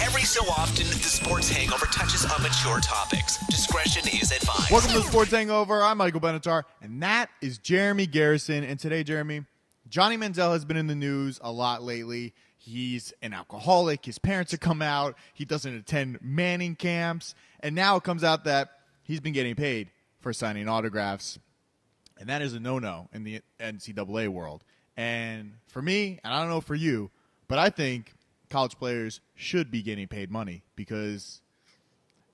Every so often, the Sports Hangover touches on mature topics. Discretion is advised. Welcome to the Sports Hangover. I'm Michael Benatar, and that is Jeremy Garrison. And today, Jeremy, Johnny Manziel has been in the news a lot lately. He's an alcoholic. His parents have come out. He doesn't attend Manning camps. And now it comes out that he's been getting paid for signing autographs. And that is a no-no in the NCAA world. And for me, and I don't know for you, but I think college players should be getting paid money because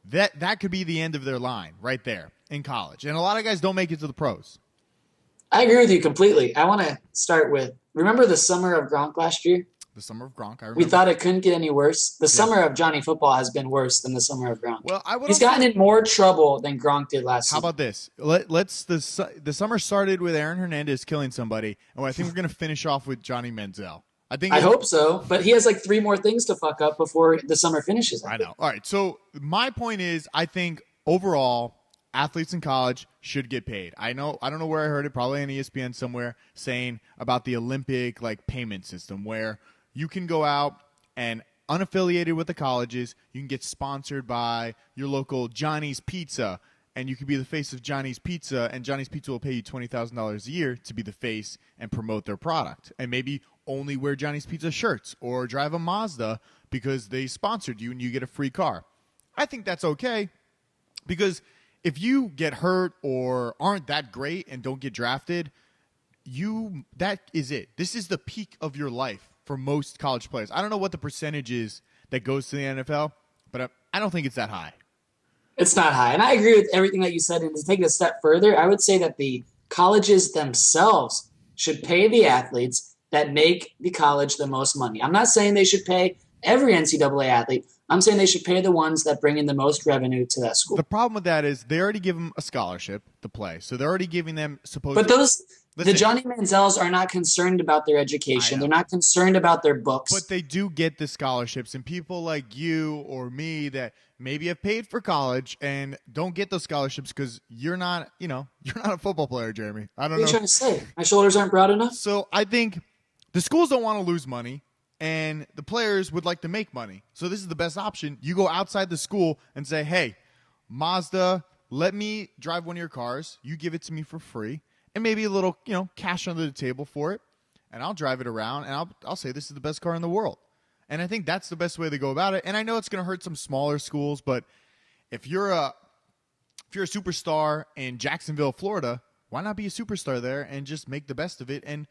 that could be the end of their line right there in college. And a lot of guys don't make it to the pros. I agree with you completely. I want to start with, remember the summer of Gronk last year? The summer of Gronk, I remember. We thought it couldn't get any worse. The summer of Johnny Football has been worse than the summer of Gronk. Well, He's gotten in more trouble than Gronk did last season. How about this? The summer started with Aaron Hernandez killing somebody, and I think we're going to finish off with Johnny Manziel. I hope so, but he has like 3 more things to fuck up before the summer finishes. I know. All right, so my point is I think overall athletes in college should get paid. I don't know where I heard it, probably on ESPN somewhere, saying about the Olympic payment system where you can go out and unaffiliated with the colleges, you can get sponsored by your local Johnny's Pizza, and you can be the face of Johnny's Pizza, and Johnny's Pizza will pay you $20,000 a year to be the face and promote their product. And maybe only wear Johnny's Pizza shirts or drive a Mazda because they sponsored you and you get a free car. I think that's okay because if you get hurt or aren't that great and don't get drafted, that is it. This is the peak of your life for most college players. I don't know what the percentage is that goes to the NFL, but I don't think it's that high. It's not high. And I agree with everything that you said. And to take it a step further, I would say that the colleges themselves should pay the athletes that make the college the most money. I'm not saying they should pay every NCAA athlete. I'm saying they should pay the ones that bring in the most revenue to that school. The problem with that is they already give them a scholarship to play. So they're already giving them supposedly. But the Johnny Manziels are not concerned about their education. They're not concerned about their books. But they do get the scholarships. And people like you or me that maybe have paid for college and don't get those scholarships because you're not a football player, Jeremy. I don't know. What are you trying to say? My shoulders aren't broad enough? So I think the schools don't want to lose money. And the players would like to make money. So this is the best option. You go outside the school and say, hey, Mazda, let me drive one of your cars. You give it to me for free. And maybe a little, cash under the table for it. And I'll drive it around. And I'll say this is the best car in the world. And I think that's the best way to go about it. And I know it's going to hurt some smaller schools. But if you're a superstar in Jacksonville, Florida, why not be a superstar there and just make the best of it and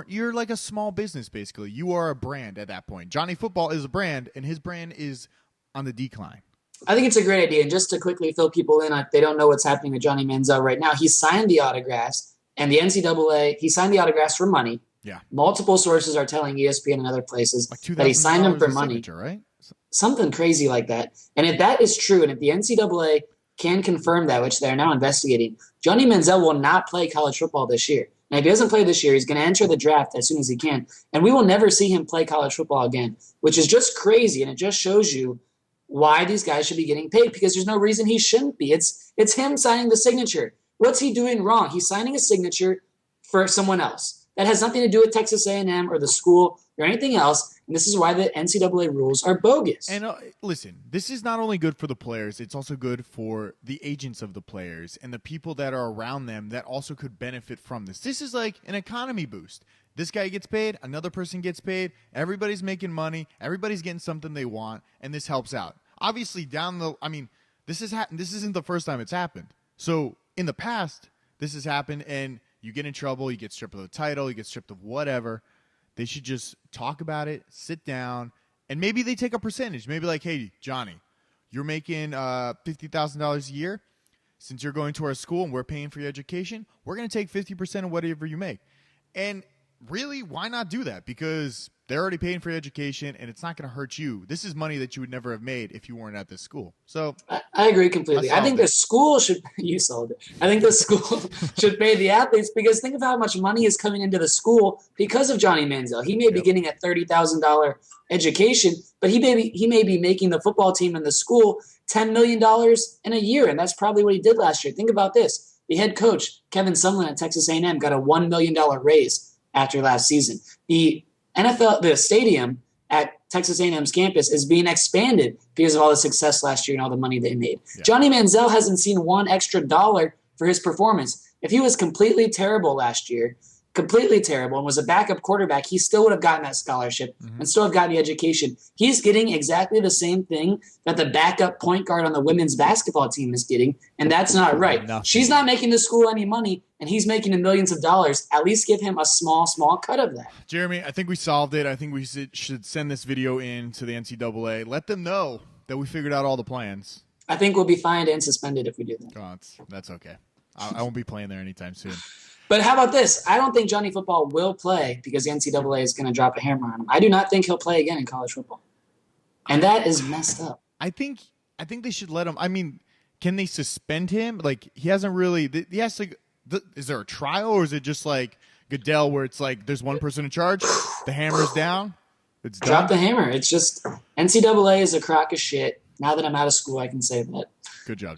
you're like a small business, basically. You are a brand at that point. Johnny Football is a brand, and his brand is on the decline. I think it's a great idea. And just to quickly fill people in, they don't know what's happening with Johnny Manziel right now. He signed the autographs, and the NCAA, he signed the autographs for money. Yeah. Multiple sources are telling ESPN and other places that he signed them for money. Right? Something crazy like that. And if that is true, and if the NCAA can confirm that, which they're now investigating, Johnny Manziel will not play college football this year. Now, if he doesn't play this year, he's going to enter the draft as soon as he can. And we will never see him play college football again, which is just crazy. And it just shows you why these guys should be getting paid because there's no reason he shouldn't be. It's him signing the signature. What's he doing wrong? He's signing a signature for someone else. That has nothing to do with Texas A&M or the school or anything else. And this is why the NCAA rules are bogus. And listen, this is not only good for the players, it's also good for the agents of the players and the people that are around them that also could benefit from this. This is like an economy boost. This guy gets paid, another person gets paid, everybody's making money, everybody's getting something they want, and this helps out. Obviously, this isn't the first time it's happened. So in the past, this has happened, and you get in trouble, you get stripped of the title, you get stripped of whatever. They should just talk about it, sit down, and maybe they take a percentage. Maybe like, hey, Johnny, you're making $50,000 a year. Since you're going to our school and we're paying for your education, we're going to take 50% of whatever you make. And really, why not do that? Because they're already paying for your education, and it's not going to hurt you. This is money that you would never have made if you weren't at this school. So I agree completely. I think the school should – you sold it. I think the school should pay the athletes because think of how much money is coming into the school because of Johnny Manziel. He may be getting a $30,000 education, but he may be making the football team and the school $10 million in a year, and that's probably what he did last year. Think about this. The head coach, Kevin Sumlin at Texas A&M, got a $1 million raise after last season. The stadium at Texas A&M's campus is being expanded because of all the success last year and all the money they made. Yeah. Johnny Manziel hasn't seen one extra dollar for his performance. If he was completely terrible last year, completely terrible, and was a backup quarterback, he still would have gotten that scholarship and still have gotten the education. He's getting exactly the same thing that the backup point guard on the women's basketball team is getting, and that's not right. Nothing. She's not making the school any money, and he's making millions of dollars. At least give him a small cut of that. Jeremy, I think we solved it. I think we should send this video in to the NCAA. Let them know that we figured out all the plans. I think we'll be fined and suspended if we do that. Oh, that's okay. I won't be playing there anytime soon. But how about this? I don't think Johnny Football will play because the NCAA is going to drop a hammer on him. I do not think he'll play again in college football. And that is messed up. I think they should let him. I mean, can they suspend him? Like, he hasn't really – he has to – is there a trial, or is it just like Goodell where it's like there's one person in charge, the hammer's down, it's done? Drop the hammer. It's just NCAA is a crock of shit. Now that I'm out of school, I can say that. Good job.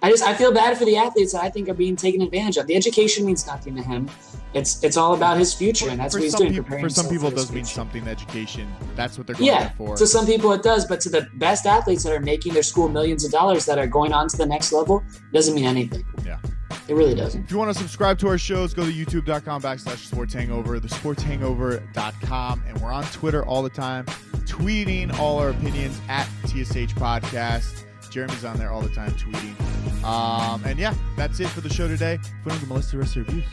I feel bad for the athletes that I think are being taken advantage of. The education means nothing to him. It's all about his future, and that's what he's doing. For some people, it does mean something, the education. That's what they're going there for. To some people it does, but to the best athletes that are making their school millions of dollars that are going on to the next level, it doesn't mean anything. Yeah. It really doesn't. If you want to subscribe to our shows, go to youtube.com/sportshangover, thesportshangover.com, and we're on Twitter all the time, tweeting all our opinions at TSH Podcast. Jeremy's on there all the time tweeting. And yeah, that's it for the show today. If we don't get Melissa the rest of your views.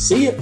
See ya.